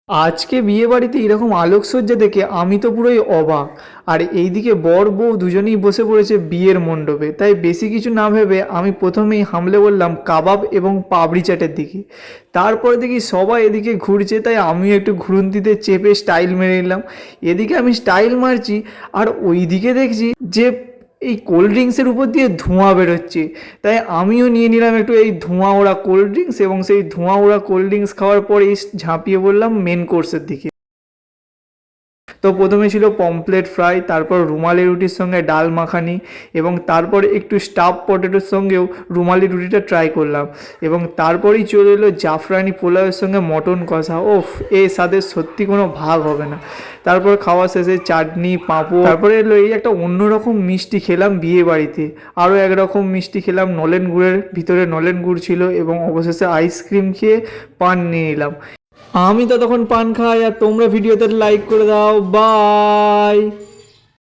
আজকে বিয়ে বাড়িতে এরকম আলোকসজ্জা দেখে আমি তো পুরোই অবাক। আর এইদিকে বর বউ দুজনেই বসে পড়েছে বিয়ের মণ্ডপে। তাই বেশি কিছু না ভেবে আমি প্রথমেই হামলে বললাম কাবাব এবং পাপড়ি চাটের দিকে। তারপরে দেখি সবাই এদিকে ঘুরছে, তাই আমিও একটু ঘুরন্তিতে চেপে স্টাইল মেরে নিলাম। এদিকে আমি স্টাইল মারছি আর ওইদিকে দেখছি যে এই কোল্ড ড্রিঙ্কসের উপর দিয়ে ধোঁয়া বেরোচ্ছে। তাই আমিও নিয়ে নিলাম একটু এই ধোঁয়া ওড়া কোল্ড ড্রিঙ্কস, এবং সেই ধোঁয়া ওড়া কোল্ড ড্রিঙ্কস খাওয়ার পরেই ঝাঁপিয়ে পড়লাম মেন কোর্সের দিকে। তো প্রথমে ছিল পমফ্লেট ফ্রাই, তারপর রুমালি রুটির সঙ্গে ডাল মাখানি, এবং তারপর একটু স্টাফ পটেটোর সঙ্গেও রুমালি রুটিটা ট্রাই করলাম, এবং তারপরেই চলে এলো জাফরানি পোলাওয়ের সঙ্গে মটন কষা। ওফ, এর সাথে সত্যি কোনো ভাগ হবে না। তারপর খাওয়া শেষে চাটনি পাঁপড়, তারপরে এলো এই একটা অন্যরকম মিষ্টি খেলাম বিয়ে বাড়িতে। আরও একরকম মিষ্টি খেলাম, নলেন গুড়ের ভিতরে নলেন গুড় ছিল, এবং অবশেষে আইসক্রিম খেয়ে পান নিয়ে নিলাম। আমি তো তখন পান খাই, আর তোমরা ভিডিওতে লাইক করে দাও। বাই।